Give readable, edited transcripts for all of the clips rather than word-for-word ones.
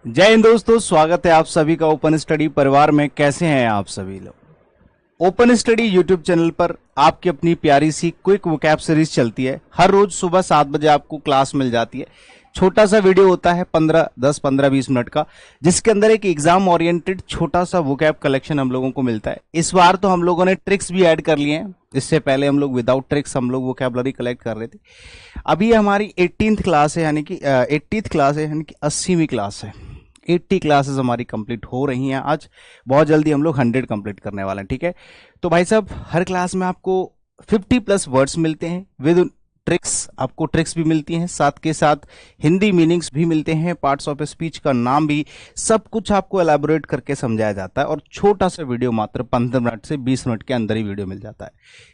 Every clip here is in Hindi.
जय हिंद दोस्तों, स्वागत है आप सभी का ओपन स्टडी परिवार में। कैसे हैं आप सभी लोग। ओपन स्टडी यूट्यूब चैनल पर आपकी अपनी प्यारी सी क्विक वोकैब सीरीज चलती है। हर रोज सुबह 7 बजे आपको क्लास मिल जाती है। छोटा सा वीडियो होता है 15-20 मिनट का, जिसके अंदर एक एग्जाम ओरिएंटेड छोटा सा वोकैब कलेक्शन हम लोगों को मिलता है। इस बार तो हम लोगों ने ट्रिक्स भी ऐड कर लिए हैं। इससे पहले हम लोग विदाउट ट्रिक्स हम लोग वोकैबुलरी कलेक्ट कर रहे थे। अभी हमारी 18th क्लास है, यानी कि 80th क्लास है, यानी कि 80वीं क्लास है। 80 क्लासेस हमारी कंप्लीट हो रही हैं। आज बहुत जल्दी हम लोग 100 कंप्लीट करने वाले हैं। ठीक है, तो भाई साहब हर क्लास में आपको 50+ वर्ड्स मिलते हैं विद ट्रिक्स। आपको ट्रिक्स भी मिलती हैं, साथ के साथ हिंदी मीनिंग्स भी मिलते हैं, पार्ट्स ऑफ स्पीच का नाम भी, सब कुछ आपको एलैबोरेट करके समझाया जाता है। और छोटा सा वीडियो मात्र 15 मिनट से 20 मिनट के अंदर ही वीडियो मिल जाता है।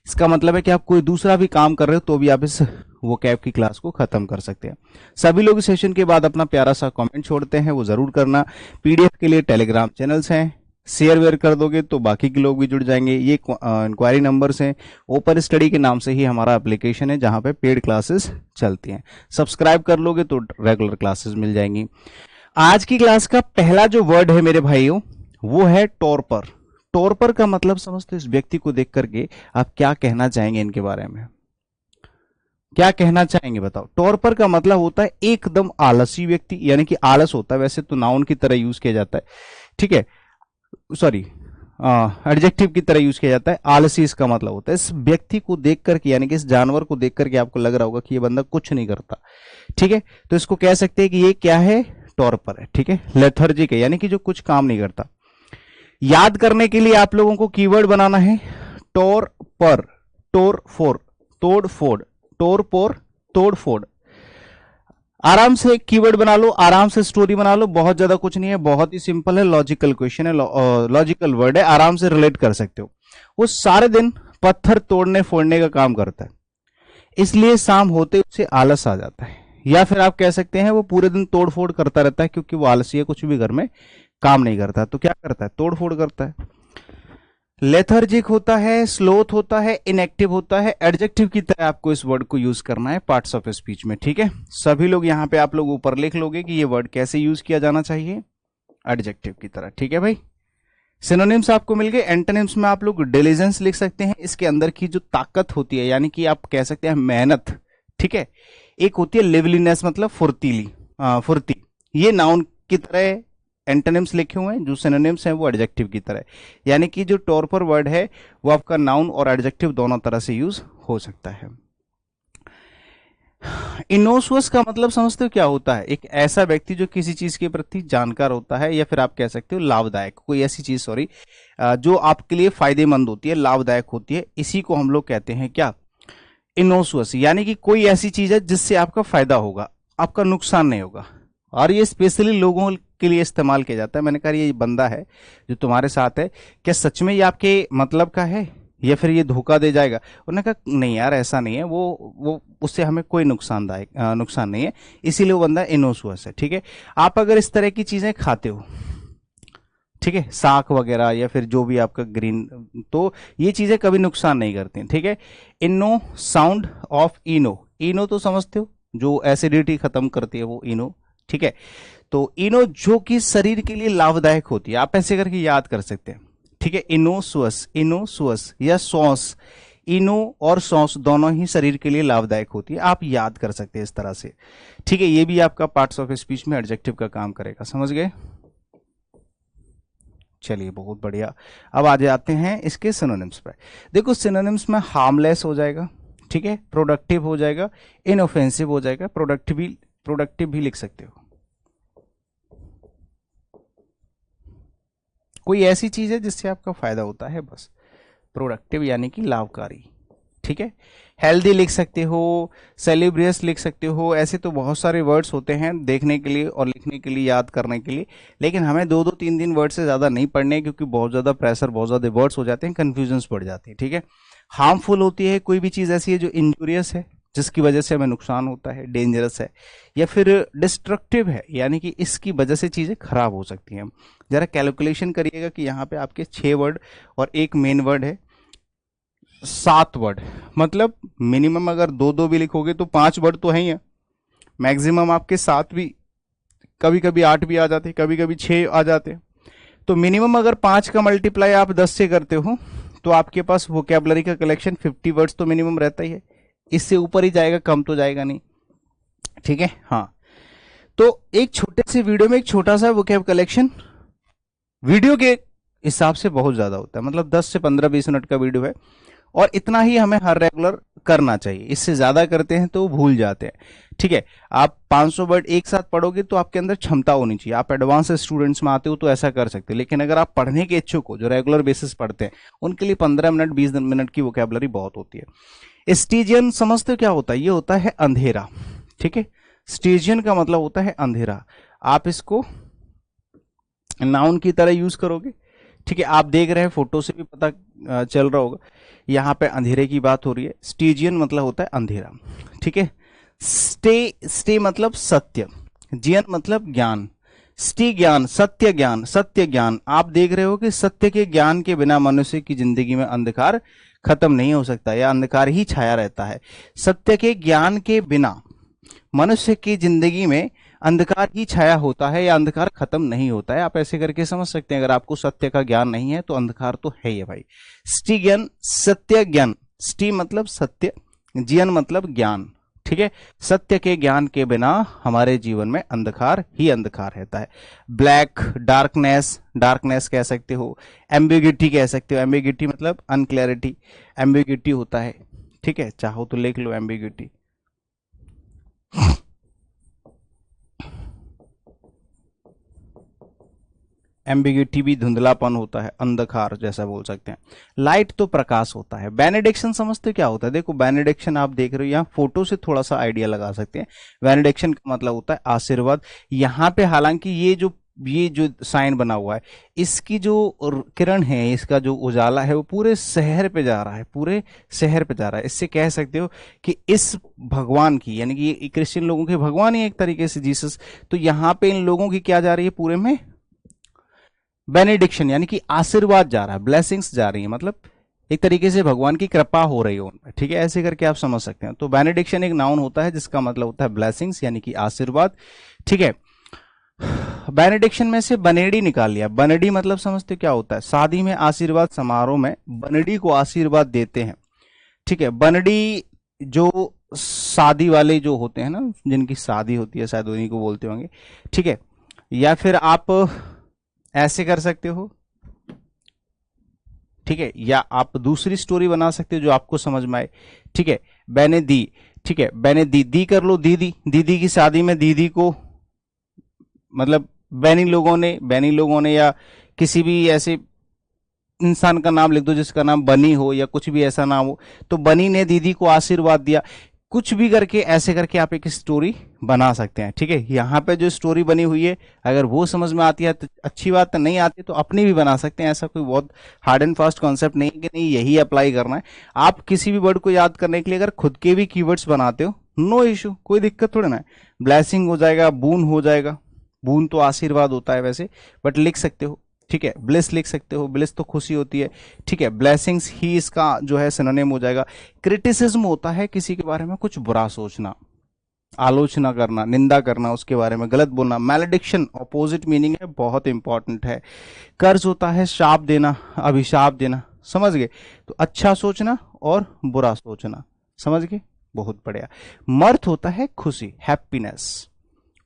इसका मतलब है कि आप कोई दूसरा भी काम कर रहे हो तो भी आप इस वोकैब की क्लास को खत्म कर सकते हैं। सभी लोग इस सेशन के बाद अपना प्यारा सा कमेंट छोड़ते हैं, वो जरूर करना। पीडीएफ के लिए टेलीग्राम चैनल्स हैं, शेयर वेयर कर दोगे तो बाकी के लोग भी जुड़ जाएंगे। ये इंक्वायरी नंबर्स हैं। ओपन स्टडी के नाम से ही हमारा एप्लीकेशन है, जहां पे पेड क्लासेस चलती हैं। सब्सक्राइब कर लोगे तो रेगुलर क्लासेस मिल जाएंगी। आज की क्लास का पहला जो वर्ड है मेरे भाइयों, वो है टॉर्पर। टॉर्पर का मतलब समझते हो? इस व्यक्ति को देख करके आप क्या कहना चाहेंगे इनके बारे में? क्या कहना चाहेंगे बताओ। टॉर्पर का मतलब होता है एकदम आलसी व्यक्ति, यानी कि आलस होता है। वैसे तो नाउन की तरह यूज किया जाता है, ठीक है, सॉरी एडजेक्टिव की तरह यूज किया जाता है। आलसी इसका मतलब होता है। इस व्यक्ति को देख करके, यानी कि इस जानवर को देख करके आपको लग रहा होगा कि ये बंदा कुछ नहीं करता, ठीक है, तो इसको कह सकते हैं कि ये क्या है? टॉर्पर है। ठीक है, लेथर्जिक है, यानी कि जो कुछ काम नहीं करता। याद करने के लिए आप लोगों को कीवर्ड बनाना है टोर पर, टोर फोर, तोड़ फोड़, टोर पोर, तोड़ फोड़। आराम से एक कीवर्ड बना लो, आराम से स्टोरी बना लो। बहुत ज्यादा कुछ नहीं है, बहुत ही सिंपल है, लॉजिकल क्वेश्चन है, लॉजिकल वर्ड है, आराम से रिलेट कर सकते हो। वो सारे दिन पत्थर तोड़ने फोड़ने का काम करता है, इसलिए शाम होते उसे आलस आ जाता है। या फिर आप कह सकते हैं वो पूरे दिन तोड़ फोड़ करता रहता है, क्योंकि वो आलसी है, कुछ भी घर में काम नहीं करता, तो क्या करता है? तोड़ फोड़ करता है। लेथर्जिक होता है, स्लोथ होता है, इनएक्टिव होता है। एडजेक्टिव की तरह आपको इस वर्ड को यूज करना है पार्ट्स ऑफ स्पीच में। ठीक है, सभी लोग यहां पे आप लोग ऊपर लिख लोगे कि ये वर्ड कैसे यूज किया जाना चाहिए, एडजेक्टिव की तरह। ठीक है भाई, सिनोनिम्स आपको मिल गए। एंटोनिम्स में आप लोग डिलीजेंस लिख सकते हैं। इसके अंदर की जो ताकत होती है, यानी कि आप कह सकते हैं मेहनत, ठीक है। एक होती है लिवलीनेस, मतलब फुर्तीली, फुर्ती, ये नाउन की तरह एंटोनिम्स लिखे हुए हैं। जो सिनोनिम्स हैं वो एडजेक्टिव की तरह, यानी कि जो टॉर्पर वर्ड है वो आपका नाउन और एडजेक्टिव दोनों तरह से यूज हो सकता है। इनोसुअस का मतलब समझते हो क्या होता है? एक ऐसा व्यक्ति जो किसी चीज के प्रति जानकार होता है, या फिर आप कह सकते हो लाभदायक, कोई ऐसी चीज, सॉरी, जो आपके लिए फायदेमंद होती है, लाभदायक होती है, इसी को हम लोग कहते हैं क्या? इनोसुअस। यानी कि कोई ऐसी चीज है जिससे आपका फायदा होगा, आपका नुकसान नहीं होगा। और ये स्पेशली लोगों के लिए इस्तेमाल किया जाता है। मैंने कहा ये बंदा है जो तुम्हारे साथ है, क्या सच में ये आपके मतलब का है, या फिर ये धोखा दे जाएगा? उन्होंने कहा नहीं यार, ऐसा नहीं है, वो उससे हमें कोई नुकसानदायक नुकसान नहीं है, इसीलिए वो बंदा इनोसुअस है। ठीक है, आप अगर इस तरह की चीजें खाते हो, ठीक है, साख वगैरह या फिर जो भी आपका ग्रीन, तो ये चीजें कभी नुकसान नहीं करती हैं। ठीक है, इनो, साउंड ऑफ इनो। इनो तो समझते हो, जो एसिडिटी खत्म करती है वो इनो, ठीक है। तो इनो जो कि शरीर के लिए लाभदायक होती है, आप ऐसे करके याद कर सकते हैं। ठीक है, इनोसुअस, इनोसुअस या सॉस, इनो और सॉस दोनों ही शरीर के लिए लाभदायक होती है, आप याद कर सकते हैं इस तरह से। ठीक है, ये भी आपका पार्ट्स ऑफ स्पीच में एडजेक्टिव का काम करेगा, समझ गए? चलिए बहुत बढ़िया। अब आ जाते हैं इसके सिनोनिम्स पर। देखो सिनोनिम्स में हार्मलेस हो जाएगा, ठीक है, प्रोडक्टिव हो जाएगा, इनऑफेंसिव हो जाएगा, प्रोडक्टिव भी लिख सकते हो। कोई ऐसी चीज है जिससे आपका फायदा होता है, बस। प्रोडक्टिव यानी कि लाभकारी, ठीक है। हेल्दी लिख सकते हो, सेलिब्रियस लिख सकते हो। ऐसे तो बहुत सारे वर्ड्स होते हैं देखने के लिए और लिखने के लिए, याद करने के लिए, लेकिन हमें 2-3 वर्ड से ज्यादा नहीं पढ़ने, क्योंकि बहुत ज्यादा प्रेशर, बहुत ज्यादा वर्ड्स हो जाते हैं, कंफ्यूजन बढ़ जाती है। ठीक है, हार्मफुल होती है कोई भी चीज ऐसी है जो इंजूरियस है, जिसकी वजह से हमें नुकसान होता है, डेंजरस है, या फिर डिस्ट्रक्टिव है, यानी कि इसकी वजह से चीजें खराब हो सकती हैं। जरा कैलकुलेशन करिएगा कि यहाँ पे आपके 6 वर्ड और एक मेन वर्ड है, 7 वर्ड, मतलब मिनिमम अगर 2-2 भी लिखोगे तो 5 वर्ड तो है ही है, मैक्सिमम आपके 7 भी कभी कभी 8 भी आ जाते, कभी कभी 6 आ जाते। तो मिनिमम अगर 5 का मल्टीप्लाई आप 10 से करते हो तो आपके पास वोकेबलरी का कलेक्शन 50 वर्ड्स तो मिनिमम रहता ही है, इससे ऊपर ही जाएगा, कम तो जाएगा नहीं। ठीक है, हाँ। तो एक छोटे से वीडियो में एक छोटा सा वोकैब कलेक्शन वीडियो के हिसाब से बहुत ज्यादा होता है, मतलब 10 से 15-20 मिनट का वीडियो है, और इतना ही हमें हर रेगुलर करना चाहिए। इससे ज्यादा करते हैं तो भूल जाते हैं। ठीक है, आप 500 वर्ड एक साथ पढ़ोगे तो आपके अंदर क्षमता होनी चाहिए। आप एडवांस स्टूडेंट्स में आते हो तो ऐसा कर सकते हैं, लेकिन अगर आप पढ़ने के इच्छुक हो, जो रेगुलर बेसिस पढ़ते हैं, उनके लिए 15 मिनट 20 मिनट की वोकैबुलरी बहुत होती है। स्टीजियन समझते हो क्या होता है? ये होता है अंधेरा। ठीक है, स्टीजियन का मतलब होता है अंधेरा। आप इसको नाउन की तरह यूज करोगे। ठीक है, आप देख रहे हैं, फोटो से भी पता चल रहा होगा, यहाँ पे अंधेरे की बात हो रही है। स्टीजियन मतलब होता है अंधेरा। ठीक है, स्टे मतलब सत्य, जियन मतलब ज्ञान, स्टी ज्ञान, सत्य ज्ञान, सत्य ज्ञान। आप देख रहे हो कि सत्य के ज्ञान के बिना मनुष्य की जिंदगी में अंधकार खत्म नहीं हो सकता, या अंधकार ही छाया रहता है। सत्य के ज्ञान के बिना मनुष्य की जिंदगी में अंधकार ही छाया होता है, या अंधकार खत्म नहीं होता है। आप ऐसे करके समझ सकते हैं, अगर आपको सत्य का ज्ञान नहीं है तो अंधकार तो है ही भाई। स्टी ज्ञान, सत्य ज्ञान। स्टी मतलब सत्य, ज्ञान मतलब ज्ञान। ठीक है, सत्य के ज्ञान के बिना हमारे जीवन में अंधकार ही अंधकार रहता है। ब्लैक, डार्कनेस, डार्कनेस कह सकते हो, एम्बिग्यूटी कह सकते हो। एम्बिग्यूटी मतलब अनक्लैरिटी, एम्बिग्यूटी होता है। ठीक है, चाहो तो लिख लो एम्बिग्यूटी। एम्बिग्यूटी भी धुंधलापन होता है, अंधकार जैसा बोल सकते हैं। लाइट तो प्रकाश होता है। बेनेडिक्शन समझते हो क्या होता है? देखो, बेनेडिक्शन आप देख रहे हो, यहाँ फोटो से थोड़ा सा आइडिया लगा सकते हैं। बेनेडिक्शन का मतलब होता है आशीर्वाद। यहाँ पे हालांकि ये जो साइन बना हुआ है, इसकी जो किरण है, इसका जो उजाला है, वो पूरे शहर पे जा रहा है, पूरे शहर पे जा रहा है। इससे कह सकते हो कि इस भगवान की, यानी कि ये क्रिश्चियन लोगों के भगवान ही एक तरीके से जीसस, तो यहाँ पे इन लोगों की क्या जा रही है? पूरे में बेनेडिक्शन, यानी कि आशीर्वाद जा रहा है, ब्लेसिंग्स जा रही है, मतलब एक तरीके से भगवान की कृपा हो रही है उनमें। ठीक है, ऐसे करके आप समझ सकते हैं। तो बेनेडिक्शन एक नाउन होता है जिसका मतलब होता है ब्लेसिंग्स, यानी कि आशीर्वाद। ठीक है, बेनेडिक्शन में से बनेडी निकाल लिया। बनेडी मतलब समझते क्या होता है? शादी में आशीर्वाद समारोह में बनेडी को आशीर्वाद देते हैं। ठीक है, बनेडी जो शादी वाले जो होते हैं ना, जिनकी शादी होती है, शायद उन्हीं को बोलते होंगे। ठीक है, या फिर आप ऐसे कर सकते हो। ठीक है, या आप दूसरी स्टोरी बना सकते हो जो आपको समझ में आए। ठीक है, मैंने दी। ठीक है, मैंने दी, दी कर लो, दीदी। दीदी की शादी में दीदी को, मतलब बैनी लोगों ने या किसी भी ऐसे इंसान का नाम लिख दो जिसका नाम बनी हो, या कुछ भी ऐसा नाम हो, तो बनी ने दीदी को आशीर्वाद दिया। कुछ भी करके ऐसे करके आप एक स्टोरी बना सकते हैं। ठीक है, यहाँ पे जो स्टोरी बनी हुई है, अगर वो समझ में आती है तो अच्छी बात है, नहीं आती तो अपनी भी बना सकते हैं। ऐसा कोई बहुत हार्ड एंड फास्ट कॉन्सेप्ट नहीं कि नहीं यही अप्लाई करना है। आप किसी भी वर्ड को याद करने के लिए अगर खुद के भी कीवर्ड्स बनाते हो, नो इश्यू, कोई दिक्कत थोड़ी ना है। ब्लेसिंग हो जाएगा, बून हो जाएगा। बून तो आशीर्वाद होता है वैसे, बट लिख सकते हो। ठीक है, ब्लेस लिख सकते हो, ब्लेस तो खुशी होती है। ठीक है, ब्लेसिंग्स ही इसका जो है सिनोनिम हो जाएगा। क्रिटिसिज्म होता है किसी के बारे में कुछ बुरा सोचना, आलोचना करना, निंदा करना, उसके बारे में गलत बोलना। मैलेडिक्शन ऑपोजिट मीनिंग है, बहुत इंपॉर्टेंट है। कर्ज होता है शाप देना, अभिशाप देना, समझ गए? तो अच्छा सोचना और बुरा सोचना, समझ गए? बहुत बढ़िया। मर्थ होता है खुशी, हैप्पीनेस,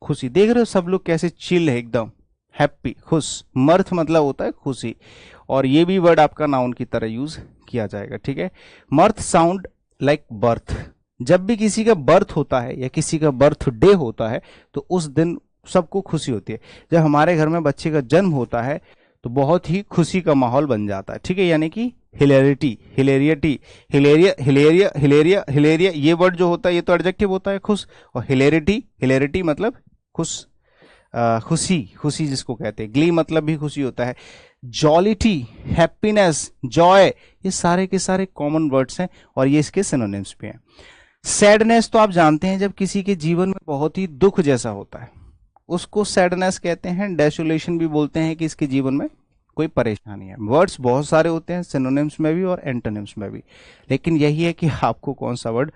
खुशी। देख रहे हो सब लोग कैसे चिल है, एकदम हैप्पी, खुश। मर्थ मतलब होता है खुशी, और ये भी वर्ड आपका नाउन की तरह यूज किया जाएगा। ठीक है, मर्थ साउंड लाइक बर्थ। जब भी किसी का बर्थ होता है या किसी का बर्थडे होता है तो उस दिन सबको खुशी होती है। जब हमारे घर में बच्चे का जन्म होता है तो बहुत ही खुशी का माहौल बन जाता है। ठीक है, यानी कि हिलेरिटी, हिलेरियटी, हिलेरिया, हिलेरिया, हिलेरिया, हिलेरिया, ये वर्ड जो होता है ये तो एडजेक्टिव होता है खुश, और हिलेरिटी, हिलेरिटी मतलब खुश, खुशी, खुशी जिसको कहते हैं। ग्ली मतलब भी खुशी होता है। जॉलिटी, हैप्पीनेस, जॉय, ये सारे के सारे कॉमन वर्ड्स हैं और ये इसके सिनोनिम्स भी हैं। सैडनेस तो आप जानते हैं, जब किसी के जीवन में बहुत ही दुख जैसा होता है उसको सैडनेस कहते हैं। डेसोलेशन भी बोलते हैं कि इसके जीवन में कोई परेशानी है। वर्ड्स बहुत सारे होते हैं सिनोनिम्स में भी और एंटोनिम्स में भी, लेकिन यही है कि आपको कौन सा वर्ड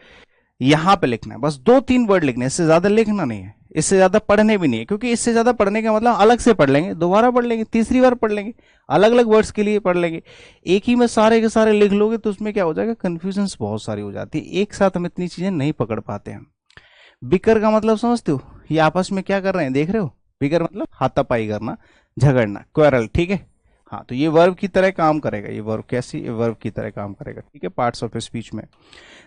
यहां पे लिखना है। बस 2-3 वर्ड लिखने, इससे ज्यादा लिखना नहीं है। इससे ज्यादा पढ़ने भी नहीं है, क्योंकि इससे ज्यादा पढ़ने का मतलब अलग से पढ़ लेंगे, दोबारा पढ़ लेंगे, तीसरी बार पढ़ लेंगे, अलग अलग वर्ड्स के लिए पढ़ लेंगे। एक ही में सारे के सारे लिख लोगे तो उसमें क्या हो जाएगा, कंफ्यूजन बहुत सारी हो जाती है, एक साथ हम इतनी चीजें नहीं पकड़ पाते हैं। बिकर का मतलब समझते हो, ये आपस में क्या कर रहे हैं देख रहे हो, बिकर मतलब हाथापाई करना, झगड़ना, क्वेरल, ठीक है। हाँ, तो ये वर्ब की तरह काम करेगा, ये वर्ब कैसी, ये वर्ब की तरह काम करेगा, ठीक है। पार्ट्स ऑफ स्पीच में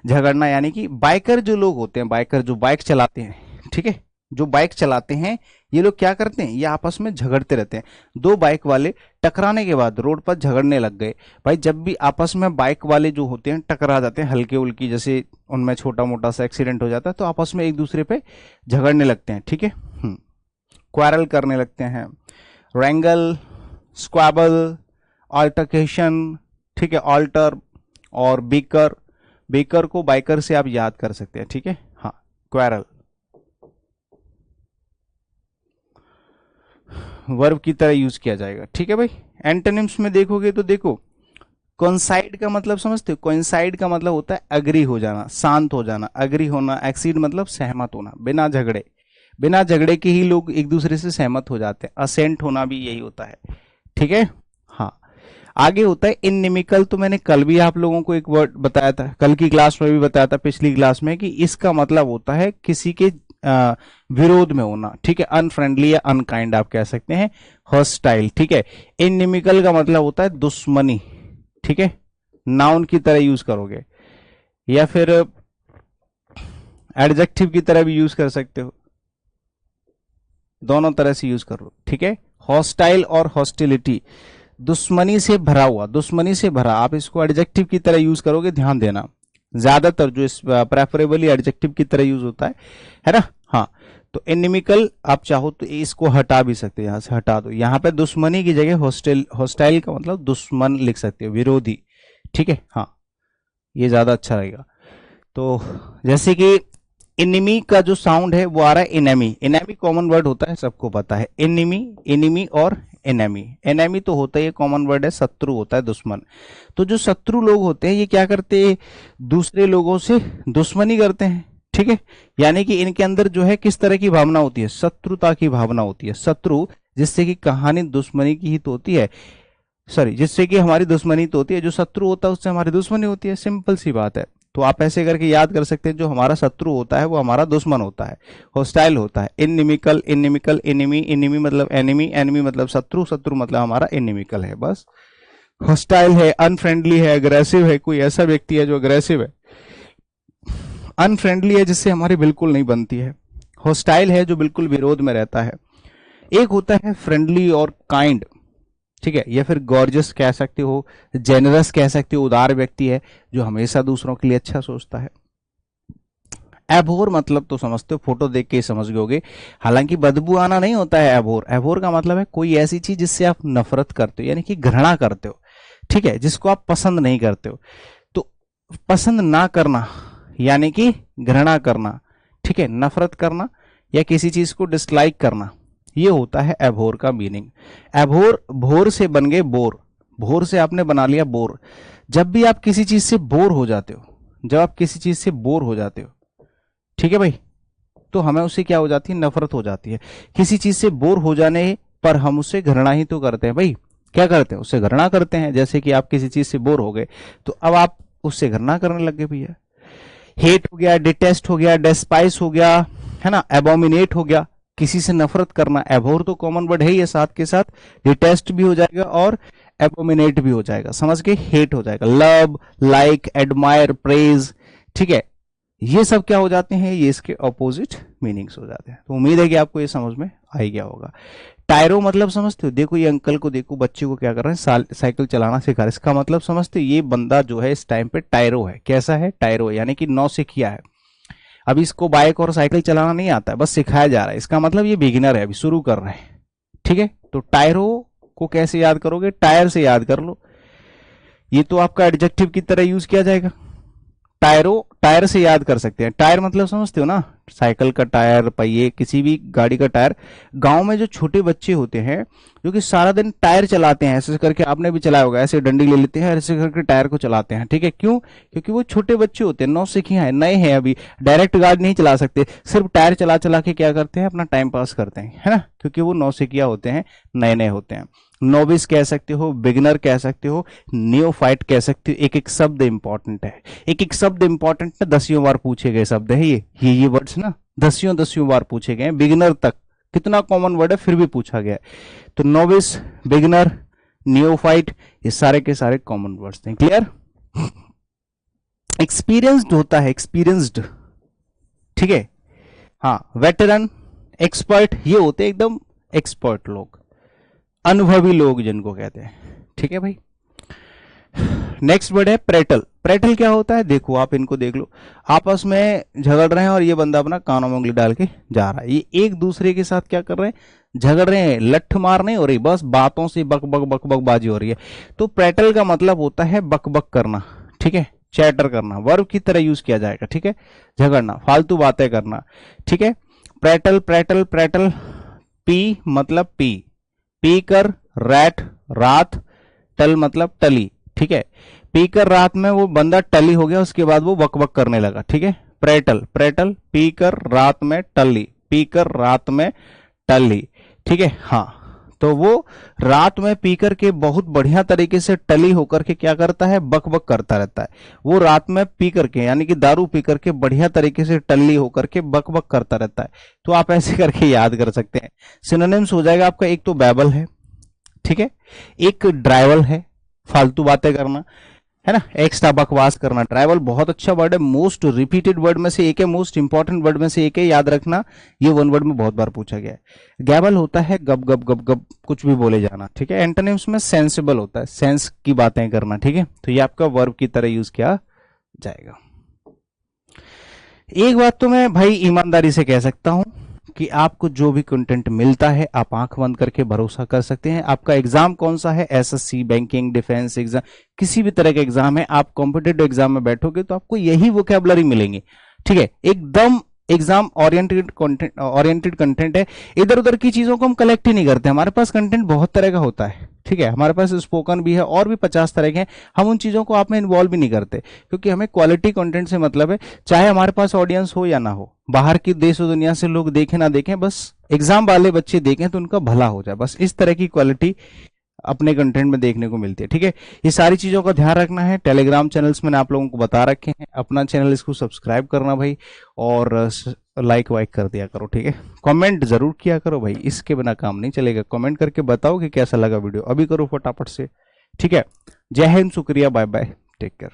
झगड़ना, यानी कि बाइकर जो लोग होते हैं, बाइकर जो बाइक चलाते हैं, ठीक है, जो बाइक चलाते हैं, ये लोग क्या करते हैं, ये आपस में झगड़ते रहते हैं। दो बाइक वाले टकराने के बाद रोड पर झगड़ने लग गए। भाई जब भी आपस में बाइक वाले जो होते हैं टकरा जाते हैं, हल्के उल्की जैसे उनमें छोटा मोटा सा एक्सीडेंट हो जाता है, तो आपस में एक दूसरे पे झगड़ने लगते हैं, ठीक है। क्वारल करने लगते हैं, रैंगल, स्क्वाबल, ऑल्टरकेशन, ठीक है, ऑल्टर और बीकर। बेकर को बाइकर से आप याद कर सकते हैं, ठीक है। हाँ, क्वेरल वर्ब की तरह यूज किया जाएगा, ठीक है भाई। एंटोनिम्स में देखोगे तो देखो, कोइंसाइड का मतलब समझते हो, कोइंसाइड का मतलब होता है अग्री हो जाना, शांत हो जाना, अग्री होना। एक्सीड मतलब सहमत होना, बिना झगड़े, बिना झगड़े के ही लोग एक दूसरे से सहमत हो जाते हैं। असेंट होना भी यही होता है, ठीक है। हाँ, आगे होता है इननिमिकल। तो मैंने कल भी आप लोगों को एक वर्ड बताया था, कल की क्लास में भी बताया था, पिछली क्लास में, कि इसका मतलब होता है किसी के विरोध में होना, ठीक है। अनफ्रेंडली या अनकाइंड आप कह सकते हैं, हॉस्टाइल, ठीक है। इननिमिकल का मतलब होता है दुश्मनी, ठीक है, नाउन की तरह यूज करोगे, या फिर एडजेक्टिव की तरह भी यूज कर सकते हो, दोनों तरह से यूज करो, ठीक है। हॉस्टाइल और हॉस्टिलिटी, दुश्मनी से भरा हुआ, दुश्मनी से भरा, आप इसको एडजेक्टिव की तरह यूज करोगे, ध्यान देना। ज्यादातर जो इस प्रेफरेबली एडजेक्टिव की तरह यूज होता है ना। हाँ, तो एनिमिकल आप चाहो तो इसको हटा भी सकते हो, यहां से हटा दो, यहां पे दुश्मनी की जगह हॉस्टाइल, हॉस्टाइल का मतलब दुश्मन लिख सकते हो, विरोधी, ठीक है। हाँ, ये ज्यादा अच्छा रहेगा। तो जैसे कि एनिमी का जो साउंड है वो आ रहा है एनेमी, एनेमी कॉमन वर्ड होता है, सबको पता है, एनिमी, एनिमी और एनेमी। एनेमी तो होता है, ये कॉमन वर्ड है, शत्रु होता है, दुश्मन। तो जो शत्रु लोग होते हैं ये क्या करते हैं, दूसरे लोगों से दुश्मनी करते हैं, ठीक है। यानी कि इनके अंदर जो है किस तरह की भावना होती है, शत्रुता की भावना होती है। शत्रु, जिससे कि कहानी दुश्मनी की ही तो होती है, सॉरी, जिससे कि हमारी दुश्मनी तो होती है, जो शत्रु होता है उससे हमारी दुश्मनी होती है, सिंपल सी बात है। तो आप ऐसे करके याद कर सकते हैं, जो हमारा शत्रु होता है वो हमारा दुश्मन होता है, हॉस्टाइल होता है। इननिमिकल, इननिमिकल, एनिमी, एनिमी मतलब एनिमी, एनिमी मतलब शत्रु, शत्रु मतलब हमारा इननिमिकल है, बस। हॉस्टाइल है, अनफ्रेंडली है, अग्रेसिव है, कोई ऐसा व्यक्ति है जो अग्रेसिव है। अनफ्रेंडली है जिससे हमारी बिल्कुल नहीं बनती है। हॉस्टाइल है जो बिल्कुल विरोध में रहता है। एक होता है फ्रेंडली और काइंड, ठीक है, या फिर गॉर्जियस कह सकते हो, जेनरस कह सकते हो, उदार व्यक्ति है जो हमेशा दूसरों के लिए अच्छा सोचता है। एबोर मतलब तो समझते हो, फोटो देख के ही समझ गए, हालांकि बदबू आना नहीं होता है एबोर। एबोर का मतलब है कोई ऐसी चीज जिससे आप नफरत करते हो, यानी कि घृणा करते हो, ठीक है, जिसको आप पसंद नहीं करते हो। तो पसंद ना करना यानी कि घृणा करना, ठीक है, नफरत करना या किसी चीज को डिसलाइक करना, ये होता है एबोर का मीनिंग। एबोर, भोर से बन गए बोर, भोर से आपने बना लिया बोर। जब भी आप किसी चीज से बोर हो जाते हो, जब आप किसी चीज से बोर हो जाते हो, ठीक है भाई, तो हमें उससे क्या हो जाती है, नफरत हो जाती है। किसी चीज से बोर हो जाने पर हम उससे घृणा ही तो करते हैं भाई, क्या करते हैं, उससे घृणा करते हैं। जैसे कि आप किसी चीज से बोर हो गए तो अब आप उससे घृणा करने लग गए भैया। हेट हो गया, डिटेस्ट हो गया, डेस्पाइस हो गया, है ना, एबोमिनेट हो गया, किसी से नफरत करना। एबोर तो कॉमन वर्ड है, ये साथ के साथ डिटेस्ट भी हो जाएगा और एबोमिनेट भी हो जाएगा, समझ के, हेट हो जाएगा। लव, लाइक, एडमायर, प्रेज, ठीक है, ये सब क्या हो जाते हैं, ये इसके ऑपोजिट मीनिंग्स हो जाते हैं। तो उम्मीद है कि आपको ये समझ में आ ही गया होगा। टायरो मतलब समझते हो, देखो ये अंकल को देखो, बच्चे को क्या कर रहे हैं, साइकिल चलाना सिखा रहे हैं। इसका मतलब समझते हो, ये बंदा जो है इस टाइम पे टायरो है। कैसा है, टायरो, यानी कि नौसिखिया है। अभी इसको बाइक और साइकिल चलाना नहीं आता है, बस सिखाया जा रहा है। इसका मतलब ये बिगिनर है, अभी शुरू कर रहे हैं, ठीक है। तो टायरो को कैसे याद करोगे, टायर से याद कर लो। ये तो आपका एडजेक्टिव की तरह यूज किया जाएगा, टायर से याद कर सकते हैं। टायर मतलब समझते हो ना, साइकिल का टायर, पहिए, किसी भी गाड़ी का टायर। गांव में जो छोटे बच्चे होते हैं जो कि सारा दिन टायर चलाते हैं, ऐसे करके, आपने भी चलाया होगा, ऐसे डंडी ले लेते हैं, ऐसे करके टायर को चलाते हैं, ठीक है। क्यों? क्योंकि वो छोटे बच्चे होते हैं, नौसिखिया हैं, नए हैं, अभी डायरेक्ट गाड़ी नहीं चला सकते, सिर्फ टायर चला चला के क्या करते हैं, अपना टाइम पास करते हैं, है ना, क्योंकि वो नौसिखिया होते हैं, नए नए होते हैं। नोविस कह सकते हो, बिगिनर कह सकते हो, नियोफाइट कह सकते हो। एक एक शब्द इंपॉर्टेंट है, एक एक शब्द इंपॉर्टेंट ना, 10 बार पूछे गए शब्द है ये वर्ड्स ना 10 बार पूछे गए। बिगिनर तक कितना कॉमन वर्ड है, फिर भी पूछा गया है। तो नोविस, बिगिनर, नियोफाइट, ये सारे के सारे कॉमन वर्ड्स हैं। क्लियर? एक्सपीरियंस्ड होता है, एक्सपीरियंस्ड, ठीक है। हाँ, वेटरन, एक्सपर्ट, ये होते हैं एकदम एक्सपर्ट लोग, अनुभवी लोग जिनको कहते हैं, ठीक है भाई। नेक्स्ट वर्ड है प्रेटल। प्रेटल क्या होता है? देखो, आप इनको देख लो, आपस में झगड़ रहे हैं और ये बंदा अपना कानों में उंगली डाल के जा रहा है। ये एक दूसरे के साथ क्या कर रहे हैं? झगड़ रहे हैं, लठ मार नहीं हो रही, बस बातों से बक बक बक बक बाजी हो रही है। तो प्रेटल का मतलब होता है बक बक करना, ठीक है, चैटर करना, वर्ब की तरह यूज किया जाएगा, ठीक है। झगड़ना, फालतू बातें करना, ठीक है। प्रेटल प्रेटल प्रेटल, पी मतलब पी कर, रैट रात, टल मतलब टली, ठीक है। पीकर रात में वो बंदा टली हो गया, उसके बाद वो बक बक करने लगा, ठीक है। प्रेटल प्रेटल, पीकर रात में टली, पीकर रात में टली, ठीक है। हाँ, तो वो रात में पीकर के बहुत बढ़िया तरीके से टली होकर के क्या करता है? बक बक करता रहता है। वो रात में पी करके, यानी कि दारू पी करके बढ़िया तरीके से टल्ली होकर के बक बक करता रहता है। तो आप ऐसे करके याद कर सकते हैं। सिनोनिम्स हो जाएगा आपका, एक तो बैबल है, ठीक है, एक ड्राइवल है, फालतू बातें करना, है ना, एक्स्ट्रा बकवास करना। ड्राइवल बहुत अच्छा वर्ड है, मोस्ट रिपीटेड वर्ड में से एक है, मोस्ट इंपॉर्टेंट वर्ड में से एक है, याद रखना, ये वन वर्ड में बहुत बार पूछा गया है। गैबल होता है गप गप गप गप, कुछ भी बोले जाना, ठीक है। एंटोनिम्स में सेंसिबल होता है, सेंस की बातें करना, ठीक है। तो ये आपका वर्ब की तरह यूज किया जाएगा। एक बात तो मैं भाई ईमानदारी से कह सकता हूं कि आपको जो भी कंटेंट मिलता है आप आंख बंद करके भरोसा कर सकते हैं। आपका एग्जाम कौन सा है, एसएससी, बैंकिंग, डिफेंस एग्जाम, किसी भी तरह का एग्जाम है, आप कॉम्पिटेटिव एग्जाम में बैठोगे तो आपको यही वोकैबुलरी मिलेंगे, ठीक है। एकदम एग्जाम ओरिएंटेड कंटेंट है। इधर उधर की चीजों को हम कलेक्ट ही नहीं करते, हमारे पास कंटेंट बहुत तरह का होता है, ठीक है। हमारे पास स्पोकन भी है और भी 50 तरह के हैं, हम उन चीजों को आप में इन्वॉल्व भी नहीं करते, क्योंकि हमें क्वालिटी कंटेंट से मतलब है, चाहे हमारे पास ऑडियंस हो या ना हो, बाहर की देश और दुनिया से लोग देखें ना देखें, बस एग्जाम वाले बच्चे देखें तो उनका भला हो जाए, बस इस तरह की क्वालिटी अपने कंटेंट में देखने को मिलती है, ठीक है। ये सारी चीजों का ध्यान रखना है। टेलीग्राम चैनल्स मैंने आप लोगों को बता रखे हैं, अपना चैनल इसको सब्सक्राइब करना भाई, और लाइक वाइक कर दिया करो, ठीक है। कमेंट जरूर किया करो भाई, इसके बिना काम नहीं चलेगा। कमेंट करके बताओ कि कैसा लगा वीडियो, अभी करो फटाफट से, ठीक है। जय हिंद, शुक्रिया, बाय बाय, टेक केयर।